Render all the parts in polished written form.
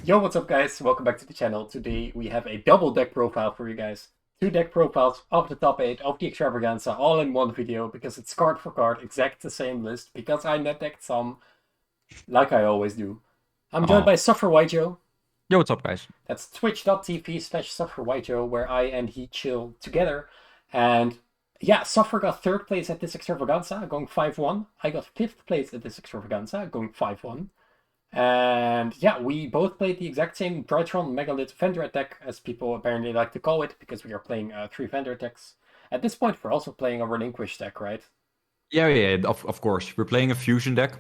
Yo, what's up guys? Welcome back to the channel. Today we have a double deck profile for you guys. Two deck profiles of the top 8 of the Extravaganza all in one video because it's card for card, exact the same list because I net decked some like I always do. I'm joined Oh, by SufferYGO. yo, what's up, guys? That's twitch.tv/SufferYGO where I and he chill together. And yeah, Suffer got third place at this Extravaganza going 5-1. I got fifth place at this Extravaganza going 5-1. And yeah, we both played the exact same Drytron Megalith Vendor attack, as people apparently like to call it, because we are playing three Vendor attacks. At this point, we're also playing a Relinquish deck, right? Yeah, of course. We're playing a fusion deck,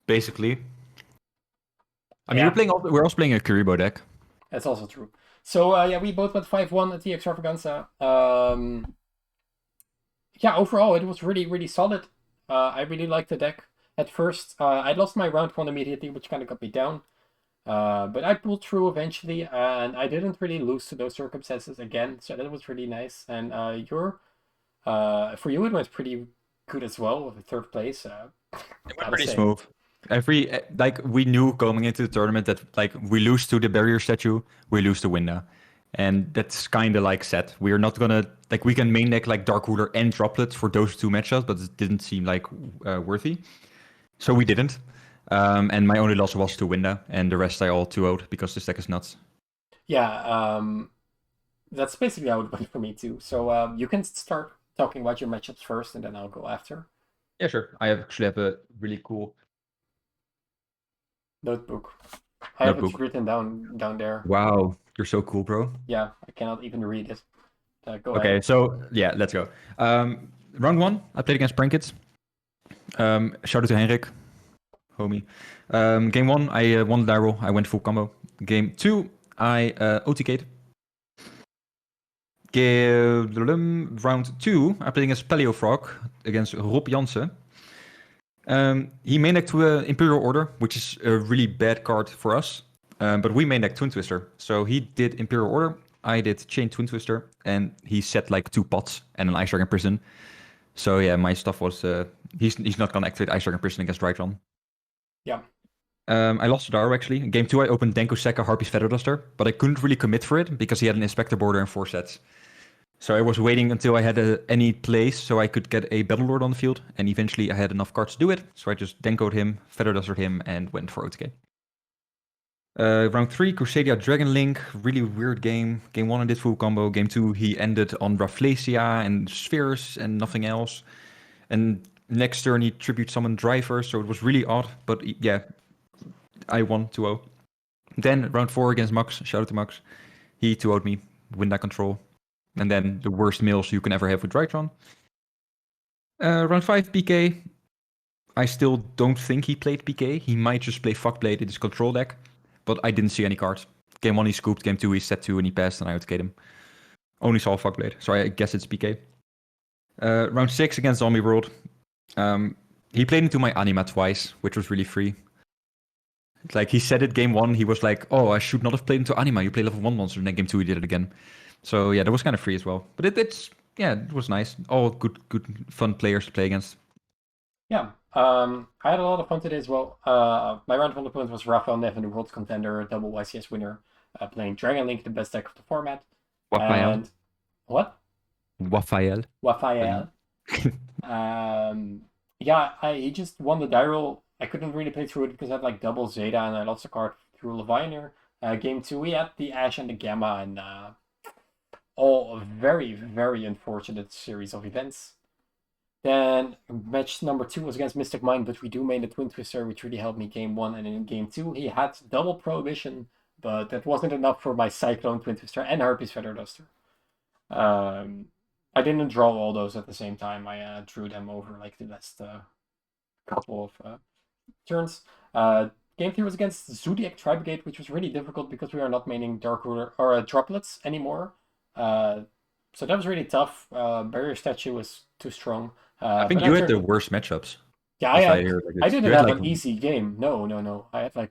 basically. I mean, Yeah, we're also playing a Kuribo deck. that's also true. So yeah, we both went 5-1 at the Extravaganza. Yeah, overall, it was really, really solid. I really liked the deck. At first, I lost my round one immediately, which kind of got me down. But I pulled through eventually, and I didn't really lose to those circumstances again, so that was really nice. And for you, it went pretty good as well with the third place. It went Gotta pretty say, smooth. We knew going into the tournament that we lose to the barrier statue, we lose to Winda. And that's kind of set. We're not gonna we can main deck Dark Ruler and Droplet for those two matchups, but it didn't seem worthy. So we didn't. And my only loss was to Winda, and the rest I all 2-0'd because this deck is nuts. yeah, that's basically how it went for me too. So you can start talking about your matchups first, and then I'll go after. Yeah, sure. Actually have a really cool Notebook. I have it notebook. written down there. Wow, you're so cool, bro. Yeah, I cannot even read it. Go ahead. Okay, so yeah, let's go. Round one, I played against Prankits. Shout out to Henrik, homie. Game one, I won the die roll. I went full combo. Game two, I OTK'd. Round two, I played against Paleo Frog against Rob Jansen. He main decked to Imperial Order, which is a really bad card for us. But we main decked Twin Twister. So he did Imperial Order, I did Chain Twin Twister, and he set two pots and an Ice Dragon Prison. So yeah, my stuff was he's not gonna activate Ice Dragon Prison against Drytron. Yeah. I lost to Daro actually. In game two, I opened Denko Sekka Harpy's Feather Duster, but I couldn't really commit for it because he had an Inspector border and 4 sets. So I was waiting until I had any place so I could get a Battle Lord on the field, and eventually I had enough cards to do it. So I just Denko'd him, Feather Dustered him, and went for OTK. Round 3, Crusadia Dragon Link, really weird game. Game 1 I did full combo. Game 2 he ended on Rafflesia and Spheres and nothing else. And next turn he tribute summoned Driver, so it was really odd. But yeah, I won 2-0. Then round 4 against Max, shout out to Max. He 2-0'd me, win that control. And then the worst mills you can ever have with Drytron. Round 5 PK. I still don't think he played PK. He might just play Fuckblade in his control deck. But I didn't see any cards. Game 1 he scooped, game 2 he set 2 and he passed and I OTK'd him. Only saw Fuckblade, so I guess it's PK. Round 6 against Zombie World. He played into my Anima twice, which was really free. He said it game 1, he was like, oh, I should not have played into Anima, you play level 1 monster, and then game 2 he did it again. So yeah, that was kind of free as well. But it was nice. All good, fun players to play against. Yeah, I had a lot of fun today as well. My round one opponent was Rafael Nevin, the world contender, double YCS winner, playing Dragon Link, the best deck of the format. Raphael. And what? Raphael. Rafael. Yeah, he just won the die roll. I couldn't really play through it because I had double Zeta and I lost a card through Leviner. Game two, we had the Ash and the Gamma, and all a very, very unfortunate series of events. Then match number 2 was against Mystic Mind, but we do main the Twin Twister, which really helped me game 1. And in game 2, he had double Prohibition, but that wasn't enough for my Cyclone Twin Twister and Harpy's Feather Duster. I didn't draw all those at the same time. I drew them over the last couple of turns. Game 3 was against Zodiac Tribrigade, which was really difficult because we are not maining Dark Ruler or Droplets anymore. So that was really tough. Barrier Statue was too strong. I think But you had after, the worst matchups. yeah, If I hear I you didn't had have an easy game. No. I had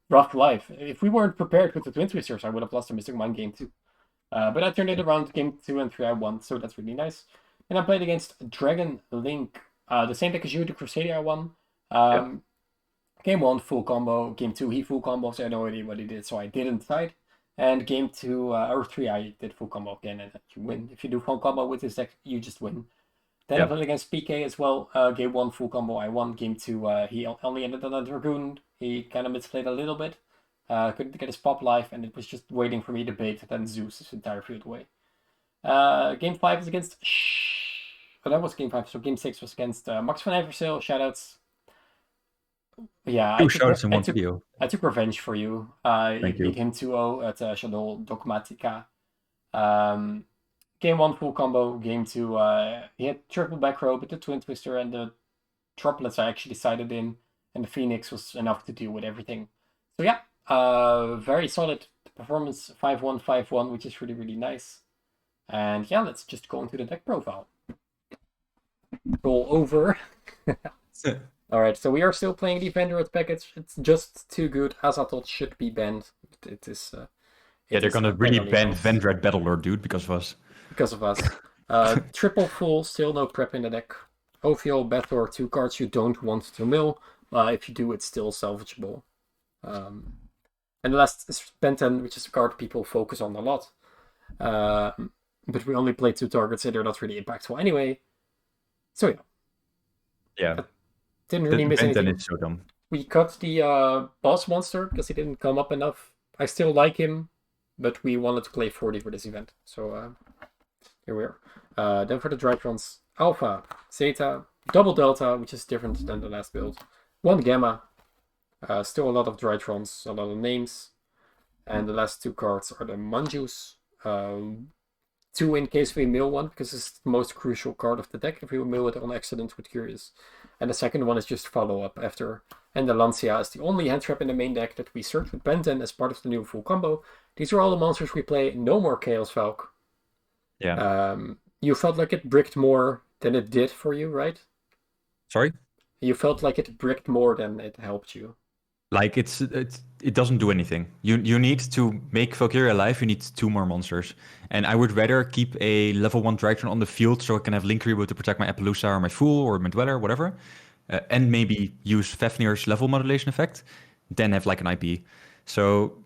rough life. If we weren't prepared with the Twin Twisters, I would have lost the Mystic Mind game too. But I turned it around. Game 2 and 3 I won, so that's really nice. And I played against Dragon Link, the same deck as you, the Crusadia I won. Yeah. Game 1, full combo. Game 2, he full combos. I had no idea what he did, so I didn't fight. And game 2, or 3, I did full combo again, and you win. If you do full combo with this deck, you just win. Then I played against PK as well. Game 1, full combo, I won. Game 2, he only ended on a Dragoon. He kind of misplayed a little bit. Couldn't get his pop life, and it was just waiting for me to bait, then Zeus his entire field away. Game 5 is against... Oh, that was game 5, so game 6 was against Max van Everseel. Shoutouts. Yeah, Two shoutouts in one video. I took revenge for you. Thank beat you. him 2-0 at Shadow Dogmatica. Game 1 full combo. Game 2, he had triple back row, but the Twin Twister and the droplets I actually decided in, and the Phoenix was enough to deal with everything. So yeah, very solid performance, 5-1, 5-1, which is really, really nice. And yeah, let's just go into the deck profile. Roll over. Alright, so we are still playing the Vendoroth package. It's just too good. Azathoth should be banned. It is... yeah, they're gonna really ban Vendred Battlelord, dude, because of us. Because of us. Triple full, still no prep in the deck. Ophiel, Bathor, 2 cards you don't want to mill. If you do, it's still salvageable. And the last is Benten, which is a card people focus on a lot. But we only play 2 targets, so they're not really impactful anyway. So yeah. Yeah. Didn't really miss anything. Is so dumb. We cut the boss monster because he didn't come up enough. I still like him, but we wanted to play 40 for this event. So here we are. Then for the Drytrons, Alpha, Zeta, Double Delta, which is different than the last build. 1 Gamma. Still a lot of Drytrons, a lot of names. And the last 2 cards are the Manjus. 2 in case we mill one, because it's the most crucial card of the deck if we mill it on accident with Curious. And the second one is just follow-up after. And the Lancia is the only hand trap in the main deck that we search with Benten as part of the new full combo. These are all the monsters we play. No more Chaos Valk. Yeah. You felt like it bricked more than it did for you, right? Sorry? You felt like it bricked more than it helped you. Like it doesn't do anything. You need to make Valkyria alive. You need 2 more monsters, and I would rather keep a level 1 Drytron on the field so I can have Link Reboot to protect my Appaloosa or my Fool or my Dweller, whatever, and maybe use Fafnir's level modulation effect, than have like an IP. So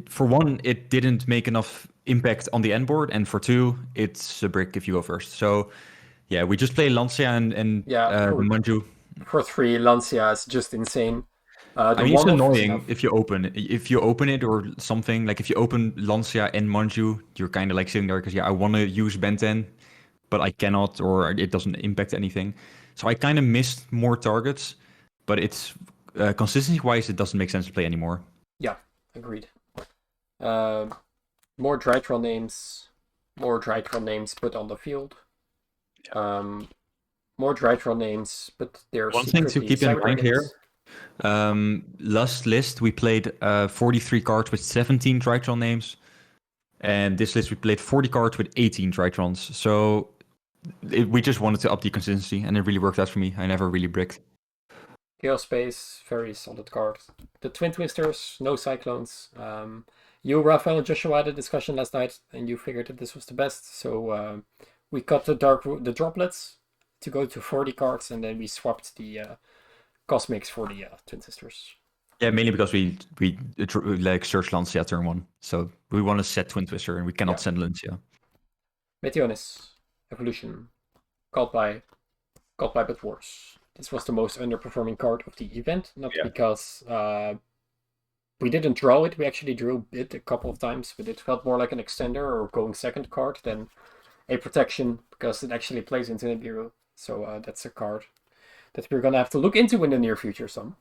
for 1, it didn't make enough impact on the end board, and for 2, it's a brick if you go first. So yeah, we just play Lancia and Manju. For 3, Lancia is just insane. I mean, it's annoying if you open it or something. Like if you open Lancia and Manju, you're kind of like sitting there because I want to use Benten, but I cannot, or it doesn't impact anything. So I kind of missed more targets, but it's consistency-wise, it doesn't make sense to play anymore. Yeah, agreed. More Drytron names put on the field. More Drytron names, but they're one thing to keep in mind here. Last list we played 43 cards with 17 Drytron names, and this list we played 40 cards with 18 Drytrons. So we just wanted to up the consistency, and it really worked out for me. I never really bricked. Chaos Space, very solid card. The Twin Twisters, no Cyclones. You, Raphael, and Joshua had a discussion last night, and you figured that this was the best. So we cut the droplets to go to 40 cards, and then we swapped the Cosmics for the Twin Sisters. Yeah, mainly because we like search Lancia turn 1, so we want to set Twin Twister and we cannot send Lancia. Meteonis, Evolution, called by but worse. This was the most underperforming card of the event, not because we didn't draw it. We actually drew it a couple of times, but it felt more like an extender or going second card than a protection because it actually plays into Nibiru. So that's a card that we're gonna have to look into in the near future some.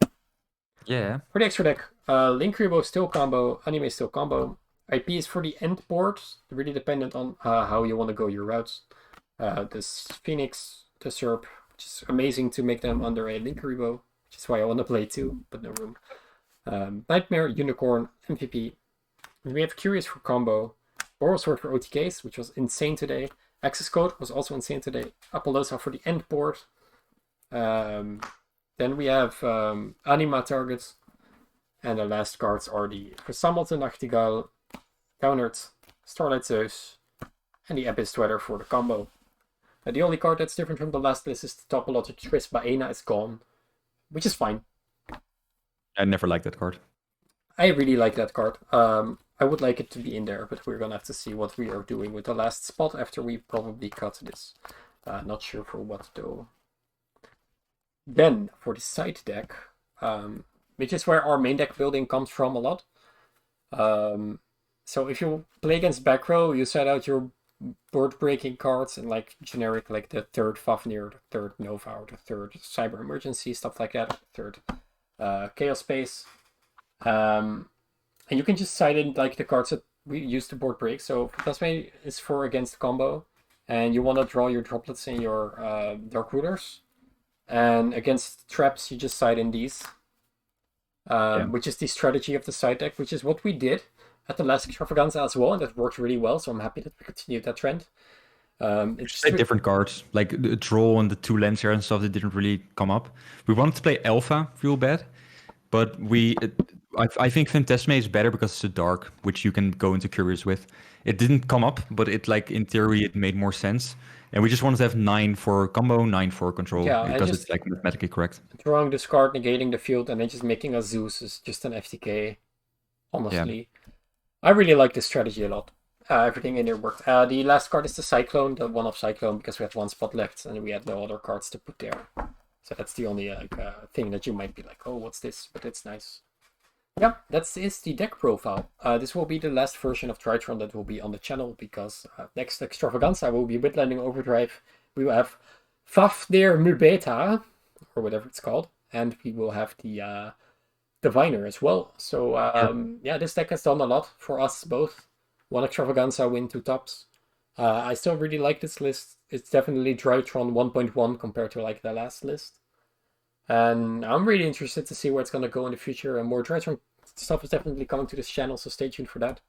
Yeah. For the extra deck, Link Rebo still combo, Anime still combo. IP is for the end board, really dependent on how you want to go your routes. This Phoenix, the Serp, which is amazing to make them under a Link Rebo, which is why I want to play 2, but no room. Nightmare, Unicorn, MVP. And we have Curious for combo, Boral Sword for OTKs, which was insane today. Access Code was also insane today. Appaloosa for the end board. Then we have Anima targets, and the last cards are the Versammelte Nachtigall, countered Starlight Zeus, and the Abyss Dweller for the combo. The only card that's different from the last list is the Topologic Twist by Aina is gone, which is fine. I never liked that card. I really like that card. I would like it to be in there, but we're gonna have to see what we are doing with the last spot after we probably cut this. Not sure for what though. Then for the side deck, which is where our main deck building comes from a lot. So if you play against back row, you set out your board breaking cards and like generic, like the third Fafnir, the third Nova, or the third Cyber Emergency, stuff like that, third Chaos Space. And you can just side in like the cards that we use to board break. So Tasmania is for against combo, and you want to draw your droplets in your Dark Rulers. And against traps, you just side in these, which is the strategy of the side deck, which is what we did at the last Extravaganza as well, and that worked really well. So I'm happy that we continued that trend. It's just different cards, like the draw and the 2 Lancer and stuff that didn't really come up. We wanted to play Alpha real bad, but I think Fantasme is better because it's a dark, which you can go into Curious with. It didn't come up, but it like in theory it made more sense. And we just wanted to have 9 for combo, 9 for control, because it's like mathematically correct. Drawing this card, negating the field, and then just making a Zeus is just an FTK. Honestly, I really like this strategy a lot. Everything in there worked. The last card is the Cyclone, the one-off Cyclone, because we had 1 spot left and we had no other cards to put there. So that's the only thing that you might be like, oh, what's this? But it's nice. Yeah, that is the deck profile. This will be the last version of Drytron that will be on the channel, because next Extravaganza will be Witlanding Overdrive. We will have Fafnir Mubeta, or whatever it's called, and we will have the Diviner as well. So yeah, this deck has done a lot for us both. 1 Extravaganza win, 2 tops. I still really like this list. It's definitely Drytron 1.1 compared to like the last list. And I'm really interested to see where it's going to go in the future. And more Drytron stuff is definitely coming to this channel, so stay tuned for that.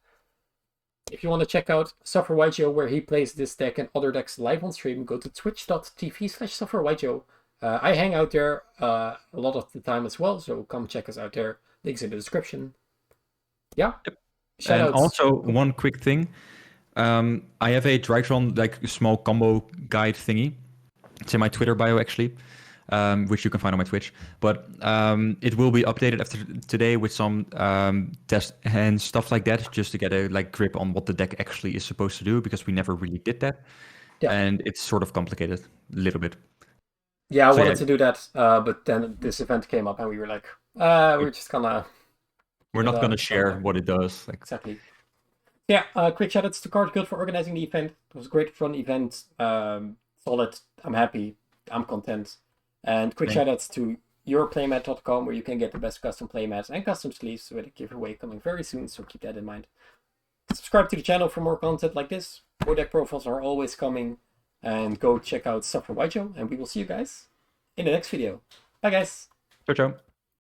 If you want to check out SufferYGO, where he plays this deck and other decks live on stream, go to twitch.tv/SufferYGO. I hang out there a lot of the time as well, so come check us out there. Links in the description. Yeah. Yep. Shoutouts. And also one quick thing. I have a Drytron like small combo guide thingy. It's in my Twitter bio actually, which you can find on my Twitch. But it will be updated after today with some test and stuff like that, just to get a like grip on what the deck actually is supposed to do, because we never really did that. Yeah. And it's sort of complicated a little bit. Yeah, I wanted to do that, but then this event came up and we were like, we're just gonna... We're not gonna share what it does. Like... Exactly. Yeah, quick shoutouts to Card Guild for organizing the event. It was a great fun event. Solid. I'm happy. I'm content. And quick shoutouts to yourplaymat.com, where you can get the best custom playmats and custom sleeves with a giveaway coming very soon, so keep that in mind. Subscribe to the channel for more content like this. More deck profiles are always coming. And go check out SufferYGO, and we will see you guys in the next video. Bye guys. Ciao, ciao.